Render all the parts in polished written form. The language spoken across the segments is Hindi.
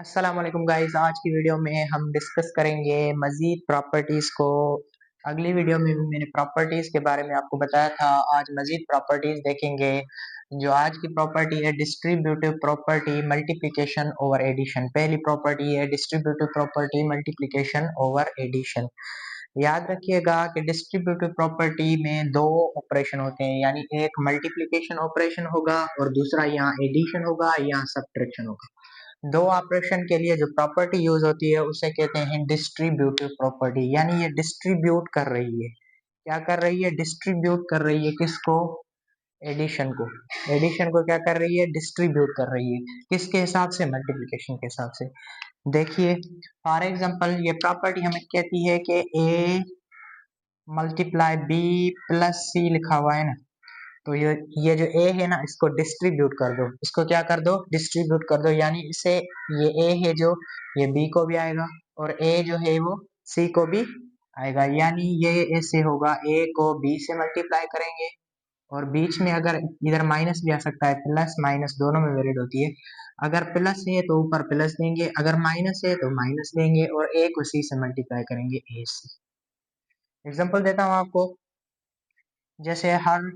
अस्सलाम वालेकुम गाइस। आज की वीडियो में हम डिस्कस करेंगे मज़ीद प्रॉपर्टीज़ को। अगली वीडियो में भी मैंने प्रॉपर्टीज़ के बारे में आपको बताया था। आज मज़ीद प्रॉपर्टीज़ देखेंगे। जो आज की प्रॉपर्टी है distributive property multiplication over addition. पहली प्रॉपर्टी है distributive property multiplication over addition. याद रखिएगा कि डिस्ट्रीब्यूटिव प्रॉपर्टी में दो ऑपरेशन होते हैं, यानी एक मल्टीप्लिकेशन ऑपरेशन होगा और दूसरा यहाँ एडिशन होगा, यहाँ सब्ट्रैक्शन होगा। दो ऑपरेशन के लिए जो प्रॉपर्टी यूज होती है उसे कहते हैं डिस्ट्रीब्यूटिव प्रॉपर्टी, यानी ये डिस्ट्रीब्यूट कर रही है। क्या कर रही है? डिस्ट्रीब्यूट कर रही है। किसको? एडिशन को। एडिशन को क्या कर रही है? डिस्ट्रीब्यूट कर रही है। किसके हिसाब से? मल्टीप्लिकेशन के हिसाब से। देखिए फॉर एग्जांपल ये प्रॉपर्टी हमें कहती है कि ए मल्टीप्लाई बी प्लस सी लिखा हुआ है ना, तो ये जो ए है ना, इसको डिस्ट्रीब्यूट कर दो। इसको क्या कर दो? डिस्ट्रीब्यूट कर दो। यानी इसे ये ए है जो, ये बी को भी आएगा और ए जो है वो सी को भी आएगा। यानी ये ऐसे होगा, ए को बी से मल्टीप्लाई करेंगे और बीच में अगर इधर माइनस भी आ सकता है, प्लस माइनस दोनों में वैलिड होती है। अगर प्लस है तो ऊपर प्लस देंगे, अगर माइनस है तो माइनस देंगे और ए को सी से मल्टीप्लाई करेंगे, ए से। एग्जाम्पल देता हूँ आपको। जैसे हर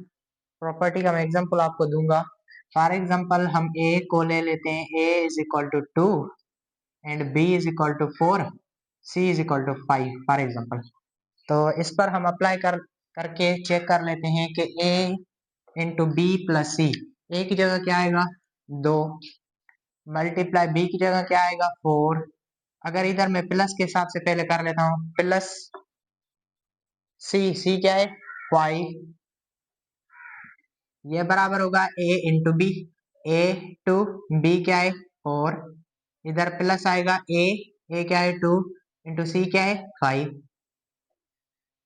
प्रॉपर्टी का मैं एग्जांपल आपको दूंगा। फॉर एग्जांपल हम ए को ले लेते हैं, a is equal to 2 and b is equal to 4, c is equal to 5 for example. तो इस पर हम अप्लाई करके चेक कर लेते हैं कि ए इंटू बी प्लस सी, ए की जगह क्या आएगा? 2, मल्टीप्लाई बी की जगह क्या आएगा? 4। अगर इधर मैं प्लस के हिसाब से पहले कर लेता हूँ, प्लस सी क्या है? 5। ये बराबर होगा a into b, a to b क्या है? 4। इधर प्लस आएगा ए क्या है? 2 इंटू सी क्या है? 5।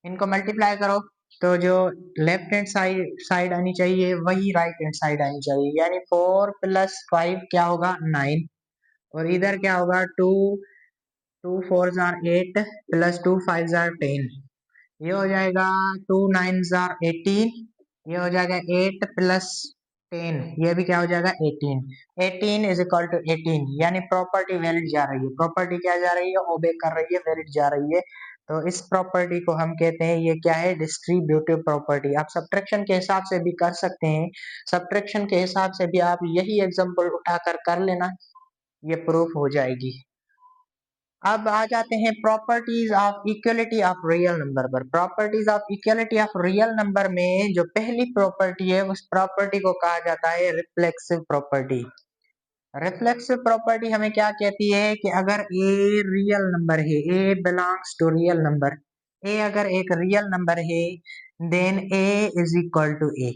इनको मल्टीप्लाई करो तो जो लेफ्ट हैंड साइड आनी चाहिए वही राइट हैंड साइड आनी चाहिए, यानी 4 प्लस 5 क्या होगा? 9। और इधर क्या होगा? 2 2 4 जार 8 प्लस 2 5 जार 10। ये हो जाएगा 2 9 जार 18। ये हो जाएगा 8 प्लस 10, ये भी क्या हो जाएगा? 18। 18 इज इक्वल टू 18, यानी प्रॉपर्टी वैलिड जा रही है। प्रॉपर्टी क्या जा रही है? ओबे कर रही है, वैलिड जा रही है। तो इस प्रॉपर्टी को हम कहते हैं, ये क्या है? Distributive property. आप सब्ट्रैक्शन के हिसाब से भी कर सकते हैं। सब्ट्रैक्शन के हिसाब से भी आप यही एग्जांपल उठाकर कर लेना, ये प्रूफ हो जाएगी। अब आ जाते हैं properties of equality of real number पर। Properties of equality of real number में जो पहली प्रॉपर्टी है उस प्रॉपर्टी को कहा जाता है रिफ्लेक्सिव प्रॉपर्टी। रिफ्लेक्सिव प्रॉपर्टी हमें क्या कहती है कि अगर ए रियल नंबर है, a belongs to real number, a अगर एक रियल नंबर है, then a is equal to a.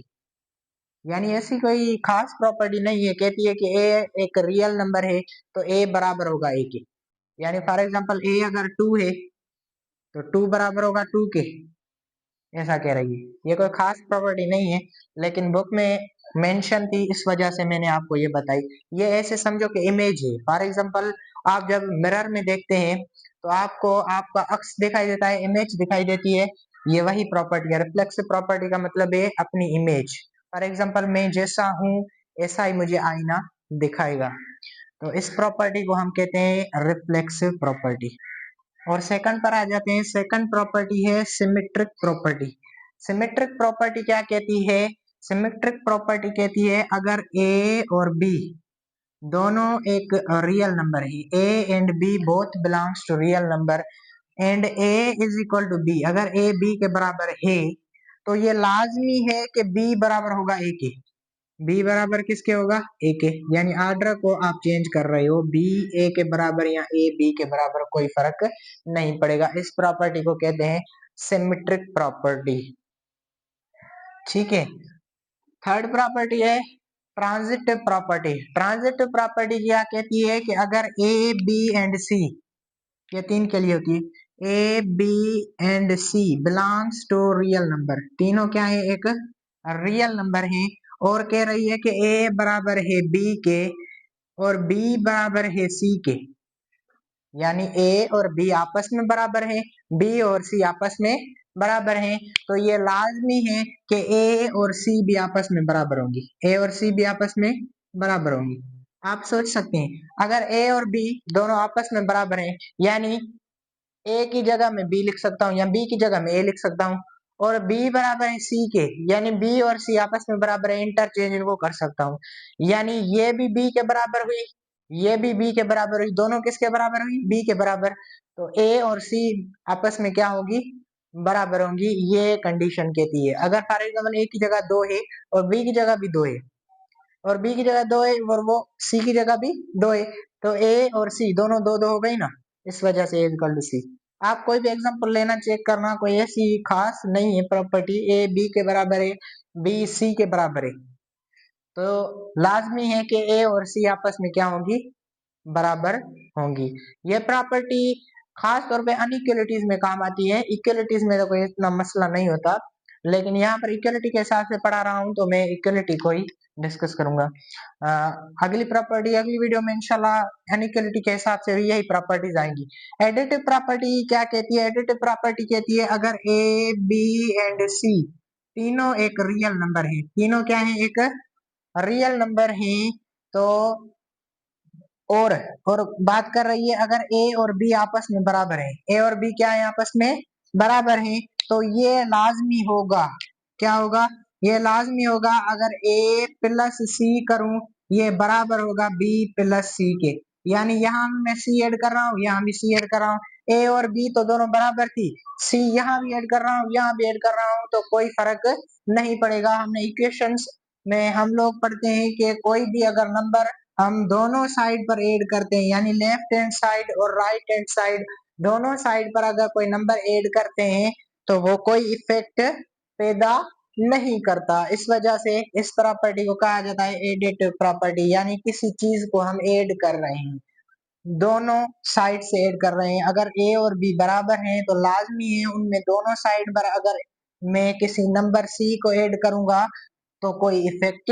यानी ऐसी कोई खास प्रॉपर्टी नहीं है, कहती है कि ए एक रियल नंबर है तो ए बराबर होगा ए के। यानी फॉर एग्जांपल ए अगर 2 है तो 2 बराबर होगा 2 के, ऐसा कह रही है। ये कोई खास प्रॉपर्टी नहीं है, लेकिन बुक में मेंशन थी इस वजह से मैंने आपको ये बताई। ये ऐसे समझो कि इमेज है। फॉर एग्जांपल आप जब मिरर में देखते हैं तो आपको आपका अक्स दिखाई देता है, इमेज दिखाई देती है। ये वही प्रॉपर्टी है। रिफ्लेक्सिव प्रॉपर्टी का मतलब है अपनी इमेज। फॉर एग्जांपल मैं जैसा हूँ ऐसा ही मुझे आईना दिखाएगा, तो इस प्रॉपर्टी को हम कहते हैं रिफ्लेक्सिव प्रॉपर्टी। और सेकंड पर आ जाते हैं। सेकंड प्रॉपर्टी है सिमेट्रिक प्रॉपर्टी। सिमेट्रिक प्रॉपर्टी क्या कहती है? सिमेट्रिक प्रॉपर्टी कहती है अगर ए और बी दोनों एक रियल नंबर है, A and B both belongs to real number and A is equal to B, अगर ए बी के बराबर है तो ये लाजमी है कि बी बराबर होगा ए के। बी बराबर किसके होगा? ए के। यानी ऑर्डर को आप चेंज कर रहे हो, बी ए के बराबर या ए बी के बराबर कोई फर्क नहीं पड़ेगा। इस प्रॉपर्टी को कहते हैं सिमेट्रिक प्रॉपर्टी। ठीक है। थर्ड प्रॉपर्टी है ट्रांजिटिव प्रॉपर्टी। ट्रांजिटिव प्रॉपर्टी क्या कहती है कि अगर ए बी एंड सी, ये तीन के लिए होती है, A B and C belongs to real number, तीनों क्या है? एक रियल नंबर है। और कह रही है कि ए बराबर है बी के और बी बराबर है सी के, यानी ए और बी आपस में बराबर है, बी और सी आपस में बराबर हैं, तो ये लाजमी है कि ए और सी भी आपस में बराबर होंगी, ए और सी भी आपस में बराबर होंगी। आप सोच सकते हैं, अगर ए और बी दोनों आपस में बराबर हैं, यानी ए की जगह में बी लिख सकता हूँ या बी की जगह में ए लिख सकता हूँ, और बी बराबर है सी के, यानी बी और सी आपस में बराबर है, इंटरचेंज इनको कर सकता हूँ, यानी ये भी बी के बराबर हुई, ये भी बी के बराबर हुई, दोनों किसके बराबर हुई? बी के बराबर। तो ए और सी आपस में क्या होगी? बराबर होंगी, ये कंडीशन कहती है। अगर फॉर एग्जाम्पल ए की जगह 2 है और बी की जगह भी 2 है, और बी की जगह 2 है और वो सी की जगह भी 2 है, तो ए और सी दोनों 2 हो गई ना, इस वजह से ए इक्वल टू सी। आप कोई भी एग्जांपल लेना, चेक करना, कोई ऐसी खास नहीं है प्रॉपर्टी ए बी के बराबर है, बी सी के बराबर है, तो लाजमी है कि ए और सी आपस में क्या होंगी? बराबर होंगी। ये प्रॉपर्टी खास तौर पे अनइक्वलिटीज में काम आती है, इक्वलिटीज में तो कोई इतना मसला नहीं होता, लेकिन यहाँ पर इक्वलिटी के हिसाब से पढ़ा रहा हूँ तो मैं इक्वलिटी को ही डिस्कस करूंगा। अगली प्रॉपर्टी अगली वीडियो में इंशाल्लाह अनइक्वलिटी के हिसाब से भी यही प्रॉपर्टीज आएंगी। एडिटिव प्रॉपर्टी क्या कहती है? एडिटिव प्रॉपर्टी कहती है अगर ए बी एंड सी तीनों एक रियल नंबर है, तीनों क्या है? एक रियल नंबर है, तो और बात कर रही है अगर ए और बी आपस में बराबर है, ए और बी क्या है? आपस में बराबर है, तो ये लाजमी होगा, क्या होगा? ये लाजमी होगा अगर ए प्लस सी करूं, ये बराबर होगा बी प्लस सी के, यानी यहाँ मैं सी ऐड कर रहा हूँ, यहाँ भी सी ऐड कर रहा हूँ, ए और बी तो दोनों बराबर थी, सी यहाँ भी ऐड कर रहा हूँ, यहाँ भी ऐड कर रहा हूँ, तो कोई फर्क नहीं पड़ेगा। हमने इक्वेशंस में हम लोग पढ़ते हैं कि कोई भी अगर नंबर हम दोनों साइड पर ऐड करते हैं, यानी लेफ्ट हैंड साइड और राइट हैंड साइड दोनों साइड पर अगर कोई नंबर ऐड करते हैं तो वो कोई इफेक्ट पैदा नहीं करता। इस वजह से इस प्रॉपर्टी को कहा जाता है एडिटिव प्रॉपर्टी, यानी किसी चीज को हम ऐड कर रहे हैं, दोनों साइड से ऐड कर रहे हैं। अगर ए और बी बराबर हैं तो लाजमी है उनमें दोनों साइड पर अगर मैं किसी नंबर सी को ऐड करूंगा तो कोई इफेक्ट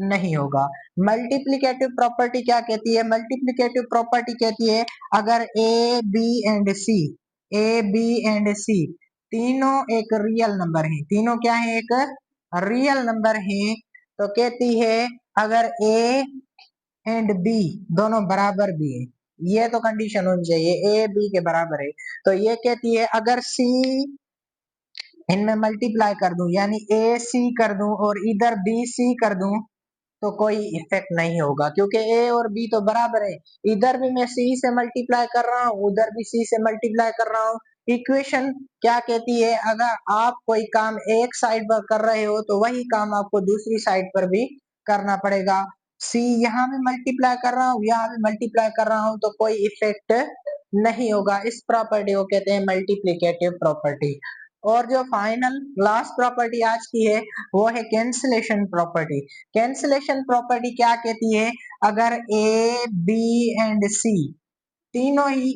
नहीं होगा। मल्टीप्लिकेटिव प्रॉपर्टी क्या कहती है? मल्टीप्लिकेटिव प्रॉपर्टी कहती है अगर A B and c, a B and c तीनों एक रियल नंबर है, तीनों क्या है? एक रियल नंबर है, तो कहती है अगर ए एंड बी दोनों बराबर भी है, ये तो कंडीशन होनी चाहिए, ए बी के बराबर है, तो ये कहती है अगर सी इनमें मल्टीप्लाई कर दूं, यानी ए सी कर दूं और इधर बी सी कर दूं, तो कोई इफेक्ट नहीं होगा, क्योंकि ए और बी तो बराबर है, इधर भी मैं सी से मल्टीप्लाई कर रहा हूँ, उधर भी सी से मल्टीप्लाई कर रहा हूँ। इक्वेशन क्या कहती है? अगर आप कोई काम एक साइड पर कर रहे हो तो वही काम आपको दूसरी साइड पर भी करना पड़ेगा। सी यहाँ भी मल्टीप्लाई कर रहा हूँ, यहाँ भी मल्टीप्लाई कर रहा हूँ, तो कोई इफेक्ट नहीं होगा। इस प्रॉपर्टी को कहते हैं मल्टीप्लिकेटिव प्रॉपर्टी। और जो फाइनल लास्ट प्रॉपर्टी आज की है वो है कैंसिलेशन प्रॉपर्टी। कैंसिलेशन प्रॉपर्टी क्या कहती है? अगर ए बी एंड सी तीनों ही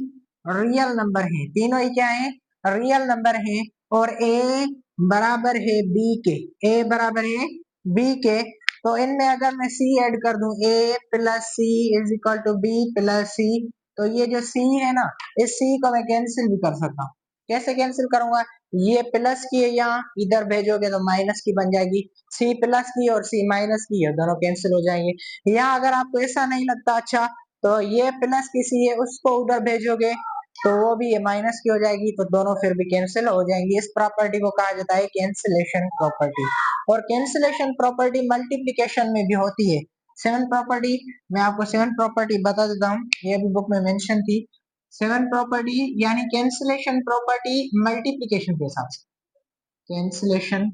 रियल नंबर है, तीनों ही क्या है? रियल नंबर है, और ए बराबर है बी के, ए बराबर है बी के, तो इनमें अगर मैं सी ऐड कर दूं, a plus c is equal to b plus c, तो ये जो सी है ना, इस सी को मैं कैंसिल भी कर सकता हूँ। कैसे कैंसिल करूंगा? ये प्लस की है, यहाँ इधर भेजोगे तो माइनस की बन जाएगी, सी प्लस की और सी माइनस की है, दोनों कैंसिल हो जाएंगे। यहाँ अगर आपको ऐसा नहीं लगता अच्छा, तो ये प्लस की सी है, उसको उधर भेजोगे तो वो भी ये माइनस की हो जाएगी, तो दोनों फिर भी कैंसिल हो जाएंगी। इस प्रॉपर्टी को कहा जाता है कैंसिलेशन प्रॉपर्टी। और कैंसिलेशन प्रॉपर्टी मल्टीप्लिकेशन में भी होती है। सेवन प्रॉपर्टी, मैं आपको सेवन प्रॉपर्टी बता देता हूँ, ये भी बुक में मेंशन थी। सेवन प्रॉपर्टी यानी कैंसिलेशन प्रॉपर्टी मल्टीप्लिकेशन के हिसाब से, cancellation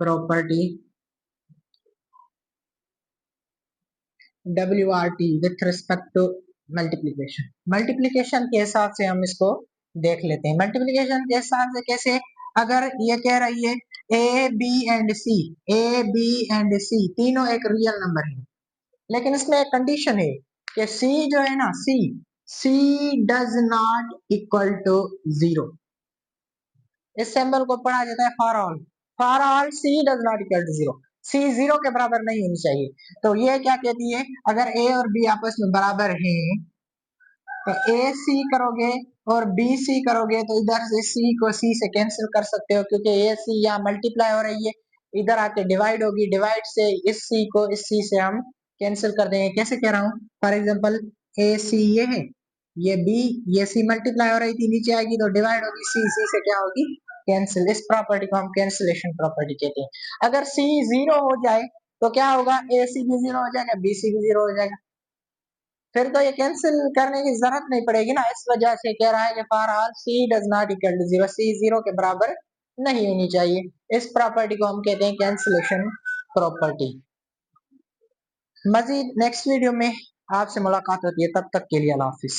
property WRT with respect to multiplication. Multiplication के हिसाब से हम इसको देख लेते हैं। मल्टीप्लिकेशन के हिसाब से कैसे? अगर ये कह रही है A B and c, a B and c तीनों एक रियल नंबर है, लेकिन इसमें एक कंडीशन है कि सी जो है ना, C does not equal to 0। इस सिंबल को पढ़ा जाता है for all C does not equal to 0, C 0 के बराबर नहीं होनी चाहिए। तो ये क्या कहती है? अगर ए और बी आपस में बराबर हैं तो ए सी करोगे और बी सी करोगे तो इधर से सी को सी से कैंसिल कर सकते हो, क्योंकि ए सी यहाँ मल्टीप्लाई हो रही है, इधर आके डिवाइड होगी, डिवाइड से इस सी को इस सी से हम कैंसिल कर देंगे। कैसे कह रहा हूँ, फॉर एग्जाम्पल ए सी ये है, ये बी, ये सी मल्टीप्लाई हो रही थी, नीचे आएगी तो डिवाइड होगी, सी सी से क्या होगी, कैंसिल। इस प्रॉपर्टी को हम कैंसिलेशन प्रॉपर्टी कहते हैं। अगर सी जीरो हो जाए तो क्या होगा, ए सी भी जीरो हो जाएगा, बी सी भी जीरो हो जाएगा, फिर तो ये कैंसिल करने की जरूरत नहीं पड़ेगी ना। इस वजह से कह रहा है कि for all C does not equal to zero, C zero के बराबर नहीं होनी चाहिए। इस प्रॉपर्टी को हम कहते हैं कैंसिलेशन प्रॉपर्टी। मजीद नेक्स्ट वीडियो में आपसे मुलाकात होती है, तब तक के लिए अल्लाह हाफिज।